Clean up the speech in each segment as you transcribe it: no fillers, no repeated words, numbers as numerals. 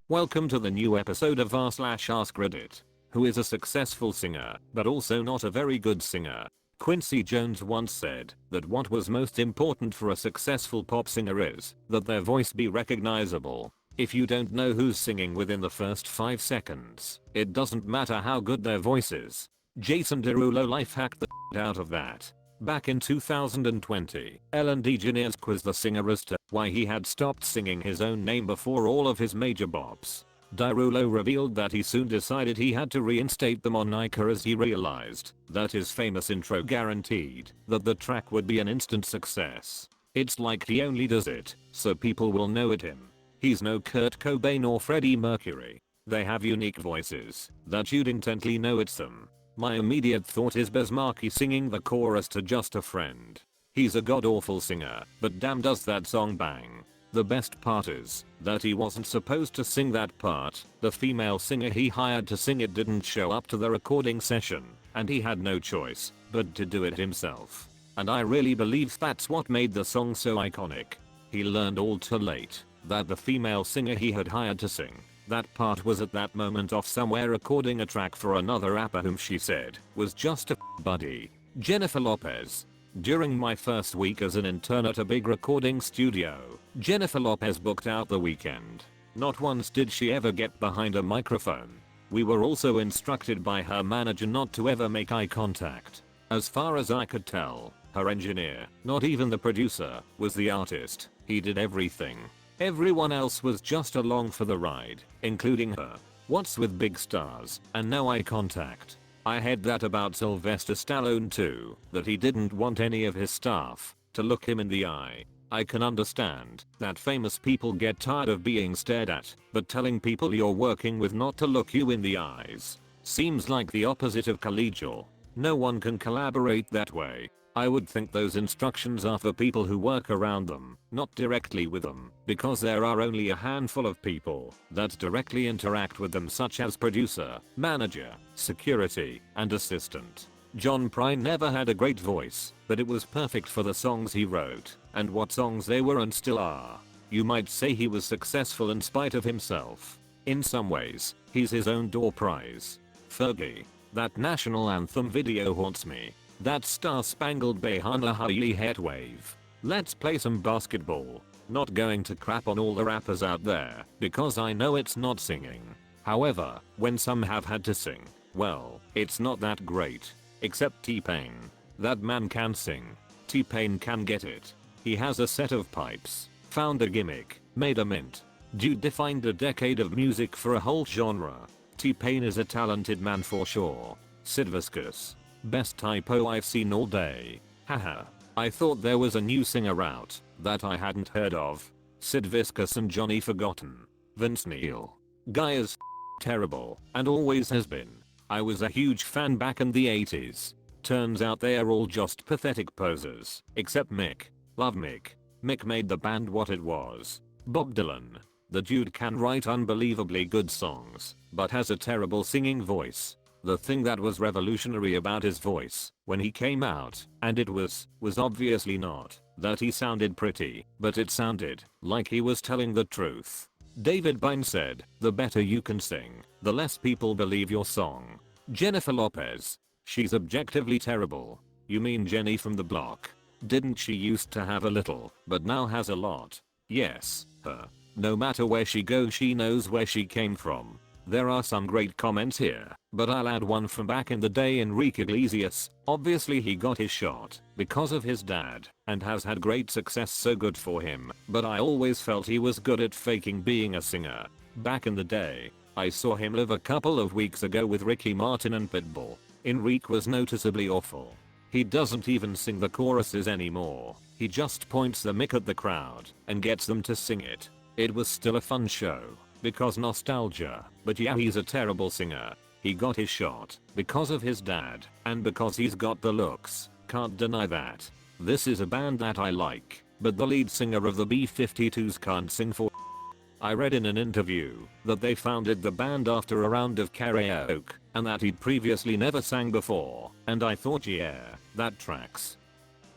Welcome to the new episode of r/Askreddit, who is a successful singer, but also not a very good singer. Quincy Jones once said that what was most important for a successful pop singer is that their voice be recognizable. If you don't know who's singing within the first 5 seconds, it doesn't matter how good their voice is. Jason Derulo life hacked the out of that. Back in 2020, Ellen DeGeneres quizzed the singer as to why he had stopped singing his own name before all of his major bops. Derulo revealed that he soon decided he had to reinstate the moniker as he realized that his famous intro guaranteed that the track would be an instant success. It's like he only does it so people will know it him. He's no Kurt Cobain or Freddie Mercury. They have unique voices that you'd intently know it's them. My immediate thought is Bez Markie singing the chorus to Just a Friend. He's a god-awful singer, but damn does that song bang. The best part is that he wasn't supposed to sing that part. The female singer he hired to sing it didn't show up to the recording session, and he had no choice but to do it himself. And I really believe that's what made the song so iconic. He learned all too late that the female singer he had hired to sing that part was at that moment off somewhere recording a track for another rapper whom she said was just a buddy. Jennifer Lopez. During my first week as an intern at a big recording studio, Jennifer Lopez booked out the weekend. Not once did she ever get behind a microphone. We were also instructed by her manager not to ever make eye contact. As far as I could tell, her engineer, not even the producer, was the artist. He did everything. Everyone else was just along for the ride, including her. What's with big stars and no eye contact? I heard that about Sylvester Stallone too, that he didn't want any of his staff to look him in the eye. I can understand that famous people get tired of being stared at, but telling people you're working with not to look you in the eyes seems like the opposite of collegial. No one can collaborate that way. I would think those instructions are for people who work around them, not directly with them, because there are only a handful of people that directly interact with them, such as producer, manager, security, and assistant. John Prine never had a great voice, but it was perfect for the songs he wrote, and what songs they were and still are. You might say he was successful in spite of himself. In some ways, he's his own door prize. Fergie. That national anthem video haunts me. That Star-Spangled Banner head wave. Let's play some basketball. Not going to crap on all the rappers out there, because I know it's not singing. However, when some have had to sing, well, it's not that great. Except T-Pain. That man can sing. T-Pain can get it. He has a set of pipes. Found a gimmick. Made a mint. Dude defined a decade of music for a whole genre. T-Pain is a talented man for sure. Sid Vicious. Best typo I've seen all day. Haha. I thought there was a new singer out that I hadn't heard of. Sid Vicious and Johnny Forgotten. Vince Neil. Guy is terrible and always has been. I was a huge fan back in the 80s. Turns out they're all just pathetic posers. Except Mick. Love Mick. Mick made the band what it was. Bob Dylan. The dude can write unbelievably good songs, but has a terrible singing voice. The thing that was revolutionary about his voice when he came out, and it was obviously not that he sounded pretty, but it sounded like he was telling the truth. David Byrne said, the better you can sing, the less people believe your song. Jennifer Lopez. She's objectively terrible. You mean Jenny from the block? Didn't she used to have a little, but now has a lot? Yes, her. No matter where she goes she knows where she came from. There are some great comments here, but I'll add one from back in the day. Enrique Iglesias. Obviously he got his shot because of his dad and has had great success, so good for him, but I always felt he was good at faking being a singer. Back in the day, I saw him live a couple of weeks ago with Ricky Martin and Pitbull. Enrique was noticeably awful. He doesn't even sing the choruses anymore. He just points the mic at the crowd and gets them to sing it. It was still a fun show because nostalgia, but yeah, he's a terrible singer. He got his shot because of his dad and because he's got the looks. Can't deny that. This is a band that I like, but the lead singer of the B-52s can't sing for. I read in an interview that they founded the band after a round of karaoke and that he'd previously never sang before, and I thought, yeah, that tracks.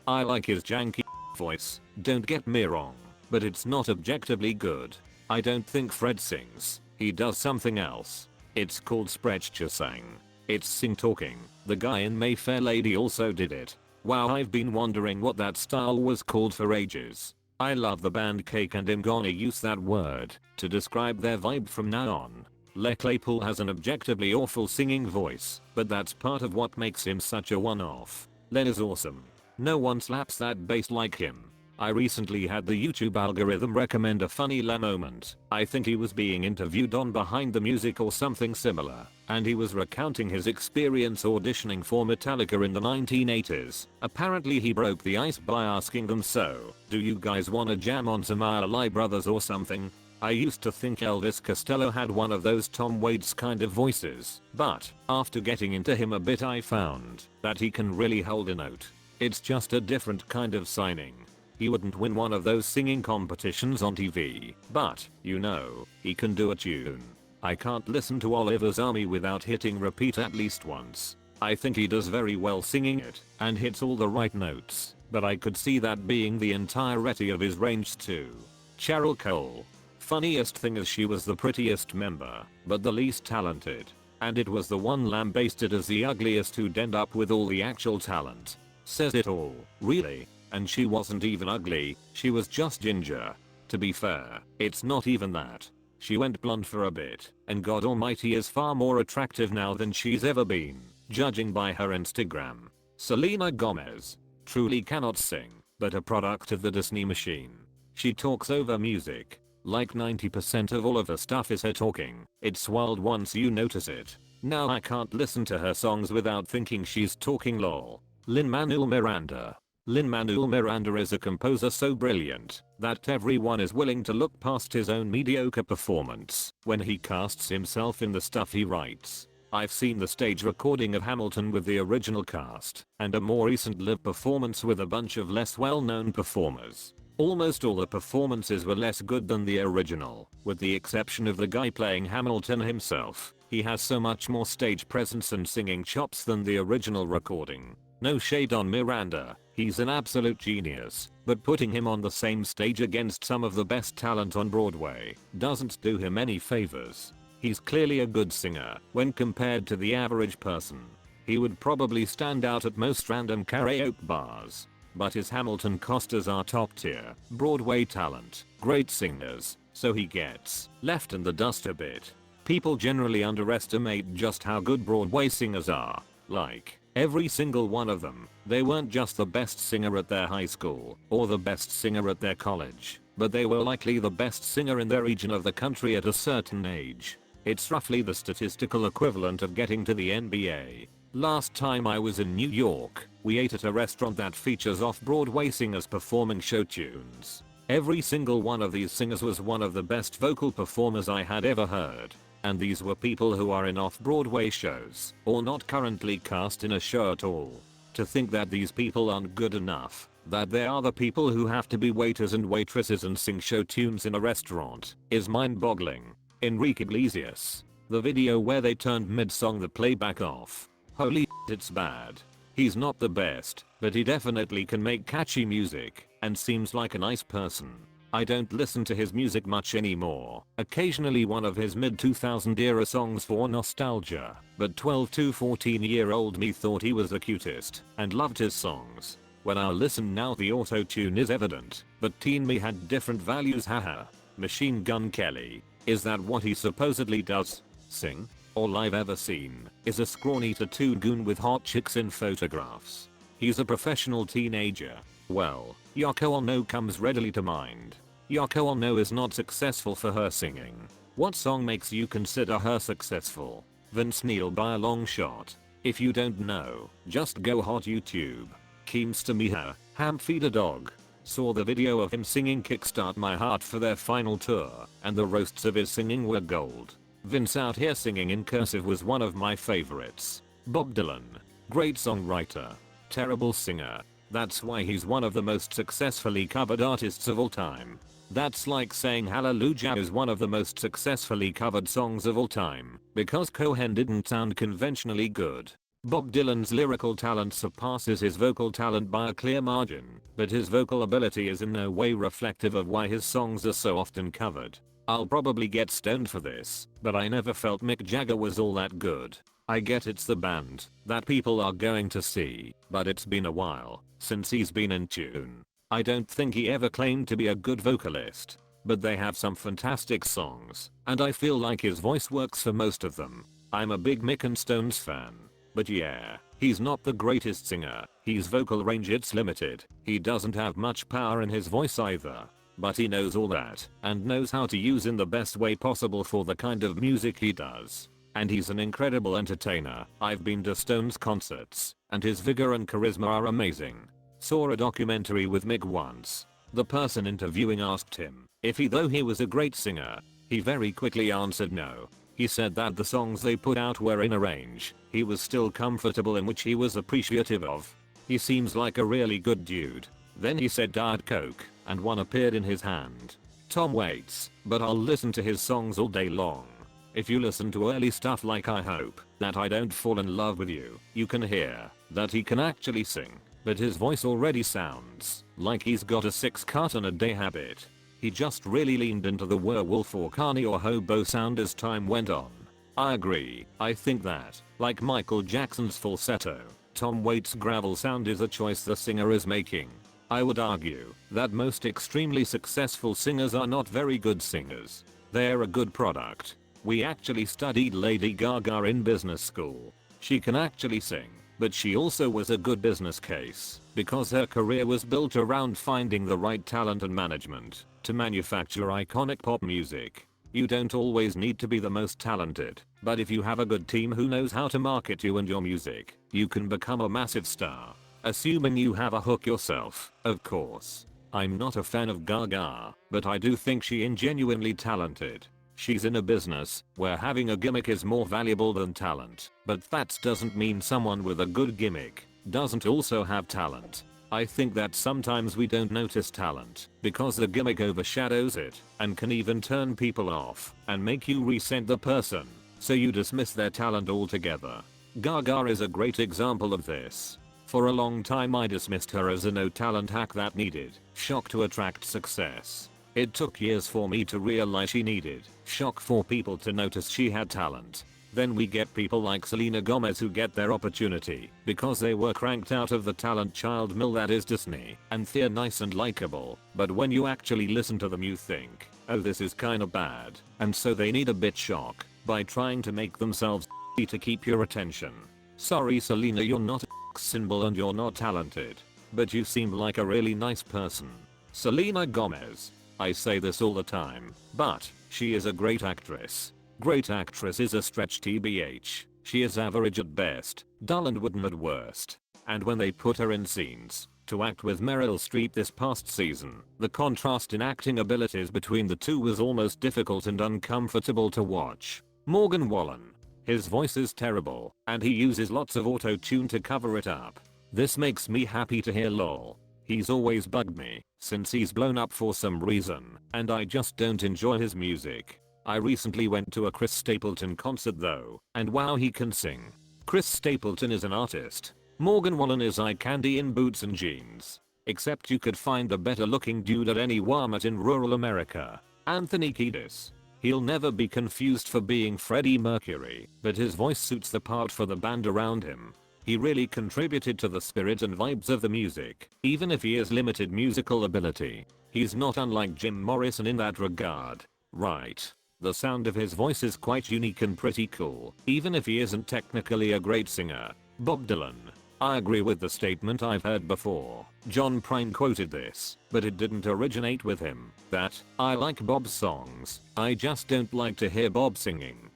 I like his janky voice, don't get me wrong, but it's not objectively good. I don't think Fred sings. he does something else. It's called Sprechgesang. It's sing talking. The guy in My Fair Lady also did it. Wow, I've been wondering what that style was called for ages. I love the band Cake and I'm gonna use that word to describe their vibe from now on. Le Claypool has an objectively awful singing voice, but that's part of what makes him such a one-off. Len is awesome. No one slaps that bass like him. I recently had the YouTube algorithm recommend a funny Le moment. I think he was being interviewed on Behind the Music or something similar, and he was recounting his experience auditioning for Metallica in the 1980s. Apparently he broke the ice by asking them, "So, do you guys wanna jam on some Ally Brothers or something?" I used to think Elvis Costello had one of those Tom Waits kind of voices, but after getting into him a bit I found that he can really hold a note. It's just a different kind of signing. He wouldn't win one of those singing competitions on TV, but, you know, he can do a tune. I can't listen to Oliver's Army without hitting repeat at least once. I think he does very well singing it, and hits all the right notes, but I could see that being the entirety of his range too. Cheryl Cole. Funniest thing is she was the prettiest member, but the least talented. And it was the one lambasted as the ugliest who'd end up with all the actual talent. Says it all, really. And she wasn't even ugly, she was just ginger. To be fair, it's not even that. She went blonde for a bit, and God almighty is far more attractive now than she's ever been, judging by her Instagram. Selena Gomez. Truly cannot sing, but a product of the Disney machine. She talks over music. Like 90% of all of her stuff is her talking. It's wild once you notice it. Now I can't listen to her songs without thinking she's talking lol. Lin-Manuel Miranda. Lin-Manuel Miranda is a composer so brilliant that everyone is willing to look past his own mediocre performance when he casts himself in the stuff he writes. I've seen the stage recording of Hamilton with the original cast and a more recent live performance with a bunch of less well-known performers. Almost all the performances were less good than the original, with the exception of the guy playing Hamilton himself. He has so much more stage presence and singing chops than the original recording. No shade on Miranda, he's an absolute genius, but putting him on the same stage against some of the best talent on Broadway doesn't do him any favors. He's clearly a good singer when compared to the average person. He would probably stand out at most random karaoke bars. But his Hamilton costers are top tier, Broadway talent, great singers, so he gets left in the dust a bit. People generally underestimate just how good Broadway singers are. Like, every single one of them. They weren't just the best singer at their high school, or the best singer at their college, but they were likely the best singer in their region of the country at a certain age. It's roughly the statistical equivalent of getting to the NBA. Last time I was in New York, we ate at a restaurant that features off-Broadway singers performing show tunes. Every single one of these singers was one of the best vocal performers I had ever heard. And these were people who are in off-Broadway shows, or not currently cast in a show at all. To think that these people aren't good enough, that they are the people who have to be waiters and waitresses and sing show tunes in a restaurant, is mind-boggling. Enrique Iglesias. The video where they turned mid-song the playback off. Holy it's bad. He's not the best, but he definitely can make catchy music, and seems like a nice person. I don't listen to his music much anymore, occasionally one of his mid-2000 era songs for nostalgia, but 12 to 14-year-old me thought he was the cutest, and loved his songs. When I listen now the auto-tune is evident, but teen me had different values haha. Machine Gun Kelly. Is that what he supposedly does? Sing? All I've ever seen is a scrawny tattooed goon with hot chicks in photographs. He's a professional teenager. Well, Yoko Ono comes readily to mind. Yoko Ono is not successful for her singing. What song makes you consider her successful? Vince Neil by a long shot. If you don't know, just go hot YouTube. Keemstar Miha, Ham Feed a Dog. Saw the video of him singing Kickstart My Heart for their final tour, and the roasts of his singing were gold. Vince out here singing in cursive was one of my favorites. Bob Dylan. Great songwriter. Terrible singer. That's why he's one of the most successfully covered artists of all time. That's like saying Hallelujah is one of the most successfully covered songs of all time, because Cohen didn't sound conventionally good. Bob Dylan's lyrical talent surpasses his vocal talent by a clear margin, but his vocal ability is in no way reflective of why his songs are so often covered. I'll probably get stoned for this, but I never felt Mick Jagger was all that good. I get it's the band that people are going to see, but it's been a while since he's been in tune. I don't think he ever claimed to be a good vocalist, but they have some fantastic songs, and I feel like his voice works for most of them. I'm a big Mick and Stones fan. But yeah, he's not the greatest singer, his vocal range it's limited, he doesn't have much power in his voice either. But he knows all that, and knows how to use in the best way possible for the kind of music he does. And he's an incredible entertainer. I've been to Stones concerts, and his vigor and charisma are amazing. Saw a documentary with Mick once. The person interviewing asked him if though he was a great singer, he very quickly answered no. He said that the songs they put out were in a range he was still comfortable in, which he was appreciative of. He seems like a really good dude. Then he said Diet Coke, and one appeared in his hand. Tom Waits, but I'll listen to his songs all day long. If you listen to early stuff like I Hope That I Don't Fall in Love with You, you can hear that he can actually sing, but his voice already sounds like he's got a 6-carton-a-day habit. He just really leaned into the werewolf or carny or hobo sound as time went on. I agree. I think that, like Michael Jackson's falsetto, Tom Waits' gravel sound is a choice the singer is making. I would argue that most extremely successful singers are not very good singers. They're a good product. We actually studied Lady Gaga in business school. She can actually sing, but she also was a good business case because her career was built around finding the right talent and management to manufacture iconic pop music. You don't always need to be the most talented, but if you have a good team who knows how to market you and your music, you can become a massive star. Assuming you have a hook yourself, of course. I'm not a fan of Gaga, but I do think she is genuinely talented. She's in a business where having a gimmick is more valuable than talent, but that doesn't mean someone with a good gimmick doesn't also have talent. I think that sometimes we don't notice talent because the gimmick overshadows it and can even turn people off and make you resent the person, so you dismiss their talent altogether. Gaga is a great example of this. For a long time I dismissed her as a no talent hack that needed shock to attract success. It took years for me to realize she needed shock for people to notice she had talent. Then we get people like Selena Gomez who get their opportunity because they were cranked out of the talent child mill that is Disney, and they're nice and likable, but when you actually listen to them you think, oh, this is kinda bad, and so they need a bit shock by trying to make themselves to keep your attention. Sorry Selena, you're not a symbol and you're not talented, but you seem like a really nice person. Selena Gomez. I say this all the time, but she is a great actress. Great actress is a stretch tbh. She is average at best, dull and wooden at worst. And when they put her in scenes to act with Meryl Streep this past season, the contrast in acting abilities between the two was almost difficult and uncomfortable to watch. Morgan Wallen. His voice is terrible, and he uses lots of auto-tune to cover it up. This makes me happy to hear lol. He's always bugged me since he's blown up for some reason, and I just don't enjoy his music. I recently went to a Chris Stapleton concert though, and wow, he can sing. Chris Stapleton is an artist. Morgan Wallen is eye candy in boots and jeans. Except you could find a better looking dude at any Walmart in rural America. Anthony Kiedis. He'll never be confused for being Freddie Mercury, but his voice suits the part for the band around him. He really contributed to the spirit and vibes of the music, even if he has limited musical ability. He's not unlike Jim Morrison in that regard. Right. The sound of his voice is quite unique and pretty cool, even if he isn't technically a great singer. Bob Dylan. I agree with the statement I've heard before. John Prine quoted this, but it didn't originate with him. That, I like Bob's songs, I just don't like to hear Bob singing.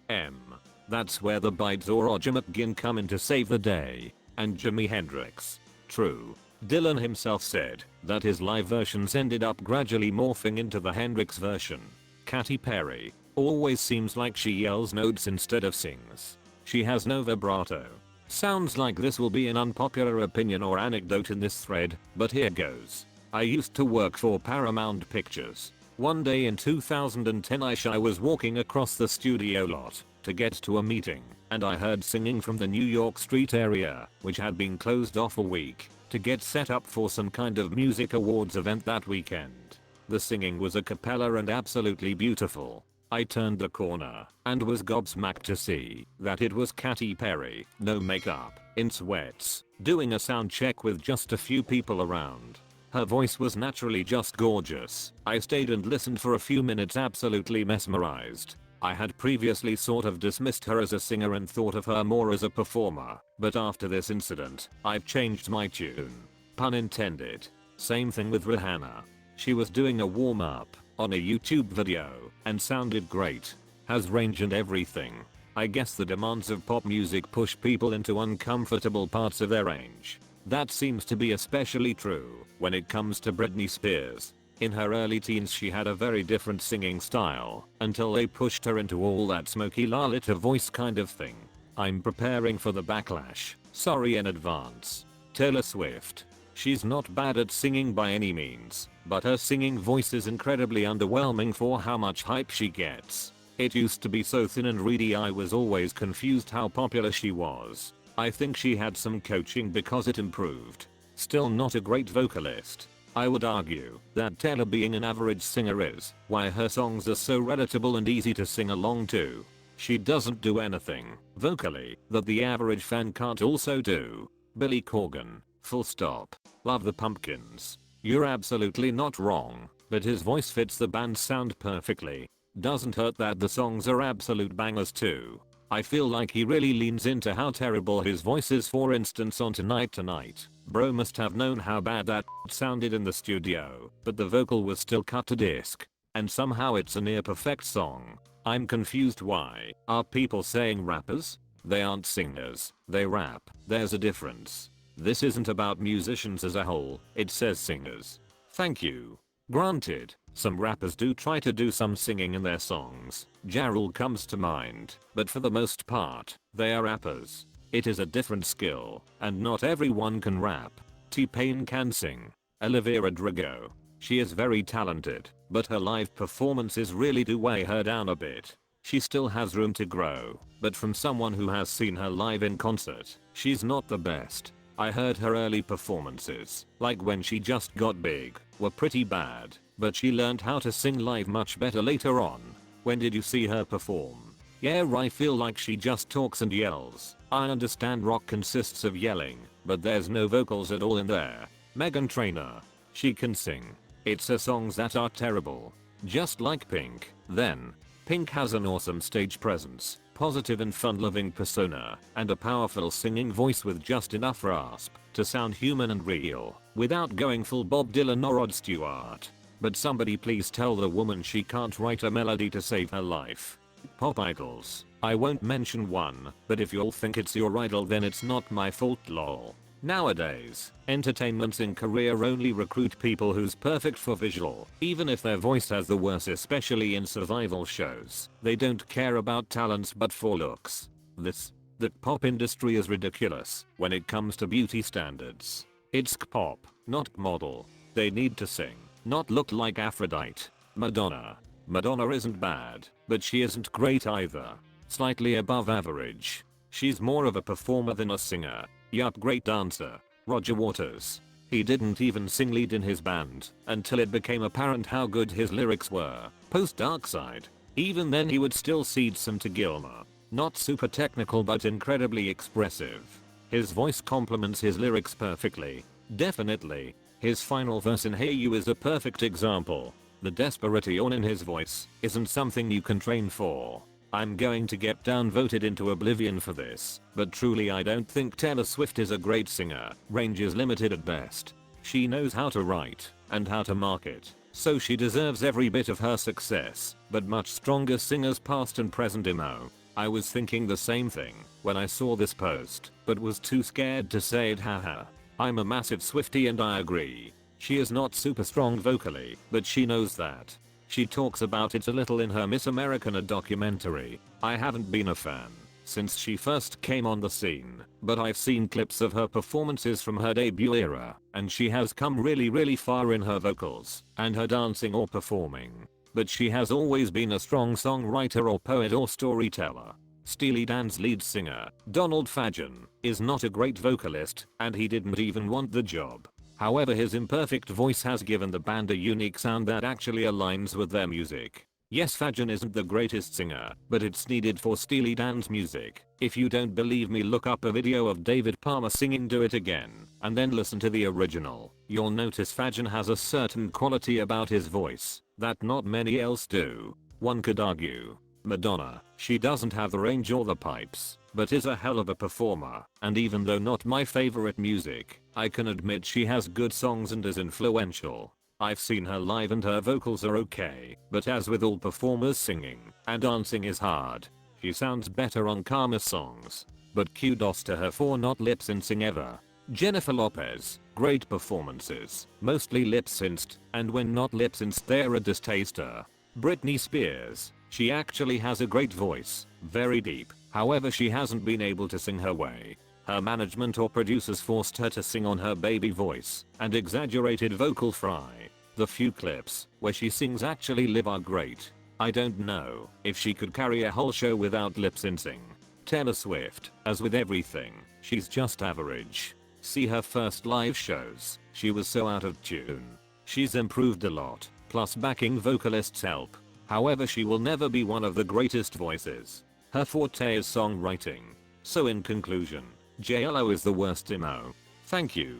That's where the Bides or Roger McGuinn come in to save the day. And Jimi Hendrix. True. Dylan himself said that his live versions ended up gradually morphing into the Hendrix version. Katy Perry. Always seems like she yells notes instead of sings. She has no vibrato. Sounds like this will be an unpopular opinion or anecdote in this thread, but here goes. I used to work for Paramount Pictures. One day in 2010 I was walking across the studio lot to get to a meeting, and I heard singing from the New York Street area, which had been closed off a week to get set up for some kind of music awards event that weekend. The singing was a cappella and absolutely beautiful. I turned the corner and was gobsmacked to see that it was Katy Perry, no makeup, in sweats, doing a sound check with just a few people around. Her voice was naturally just gorgeous. I stayed and listened for a few minutes absolutely mesmerized. I had previously sort of dismissed her as a singer and thought of her more as a performer, but after this incident, I've changed my tune. Pun intended. Same thing with Rihanna. She was doing a warm-up on a YouTube video and sounded great. Has range and everything. I guess the demands of pop music push people into uncomfortable parts of their range. That seems to be especially true when it comes to Britney Spears. In her early teens she had a very different singing style until they pushed her into all that smoky Lalita voice kind of thing. I'm preparing for the backlash. Sorry in advance. Taylor Swift. She's not bad at singing by any means, but her singing voice is incredibly underwhelming for how much hype she gets. It used to be so thin and reedy I was always confused how popular she was. I think she had some coaching because it improved. Still not a great vocalist. I would argue that Taylor being an average singer is why her songs are so relatable and easy to sing along to. She doesn't do anything, vocally, that the average fan can't also do. Billy Corgan. Full stop. Love the Pumpkins. You're absolutely not wrong, but his voice fits the band's sound perfectly. Doesn't hurt that the songs are absolute bangers too. I feel like he really leans into how terrible his voice is, for instance on Tonight Tonight. Bro must have known how bad that sounded in the studio, but the vocal was still cut to disc. And somehow it's a near perfect song. I'm confused why are people saying rappers? They aren't singers, they rap. There's a difference. This isn't about musicians as a whole, it says singers. Thank you. Granted, some rappers do try to do some singing in their songs. Ja Rule comes to mind, but for the most part, they are rappers. It is a different skill, and not everyone can rap. T-Pain can sing. Olivia Rodrigo. She is very talented, but her live performances really do weigh her down a bit. She still has room to grow, but from someone who has seen her live in concert, she's not the best. I heard her early performances, like when she just got big, were pretty bad, but she learned how to sing live much better later on. When did you see her perform? Yeah, I feel like she just talks and yells. I understand rock consists of yelling, but there's no vocals at all in there. Meghan Trainor. She can sing. It's her songs that are terrible. Just like Pink. Then, Pink has an awesome stage presence, positive and fun-loving persona, and a powerful singing voice with just enough rasp to sound human and real, without going full Bob Dylan or Rod Stewart. But somebody please tell the woman she can't write a melody to save her life. Pop idols. I won't mention one, but if you'll think it's your idol then it's not my fault lol. Nowadays, entertainments in Korea only recruit people who's perfect for visual, even if their voice has the worst, especially in survival shows. They don't care about talents but for looks. The pop industry is ridiculous when it comes to beauty standards. It's K-pop, not model. They need to sing, not look like Aphrodite. Madonna. Madonna isn't bad, but she isn't great either. Slightly above average. She's more of a performer than a singer. Yup, great dancer. Roger Waters. He didn't even sing lead in his band until it became apparent how good his lyrics were. Post Darkside. Even then he would still cede some to Gilmour. Not super technical but incredibly expressive. His voice complements his lyrics perfectly. Definitely. His final verse in Hey You is a perfect example. The desperation in his voice isn't something you can train for. I'm going to get downvoted into oblivion for this, but truly I don't think Taylor Swift is a great singer. Range is limited at best. She knows how to write and how to market, so she deserves every bit of her success, but much stronger singers past and present emo. I was thinking the same thing when I saw this post, but was too scared to say it, haha. I'm a massive Swiftie and I agree. She is not super strong vocally, but she knows that. She talks about it a little in her Miss Americana documentary. I haven't been a fan since she first came on the scene, but I've seen clips of her performances from her debut era, and she has come really far in her vocals and her dancing or performing. But she has always been a strong songwriter or poet or storyteller. Steely Dan's lead singer, Donald Fagen, is not a great vocalist, and he didn't even want the job. However, his imperfect voice has given the band a unique sound that actually aligns with their music. Yes, Fajan isn't the greatest singer, but it's needed for Steely Dan's music. If you don't believe me, look up a video of David Palmer singing Do It Again, and then listen to the original. You'll notice Fajan has a certain quality about his voice that not many else do. One could argue Madonna, she doesn't have the range or the pipes, but is a hell of a performer, and even though not my favorite music, I can admit she has good songs and is influential. I've seen her live and her vocals are okay, but as with all performers, singing and dancing is hard. She sounds better on calmer songs, but kudos to her for not lip-syncing ever. Jennifer Lopez, great performances, mostly lip-synced, and when not lip-synced they're a distaster. Britney Spears, she actually has a great voice, very deep, however she hasn't been able to sing her way. Her management or producers forced her to sing on her baby voice and exaggerated vocal fry. The few clips where she sings actually live are great. I don't know if she could carry a whole show without lip-syncing. Taylor Swift, as with everything, she's just average. See her first live shows, she was so out of tune. She's improved a lot, plus backing vocalists help. However, she will never be one of the greatest voices. Her forte is songwriting. So in conclusion, JLo is the worst emo. Thank you.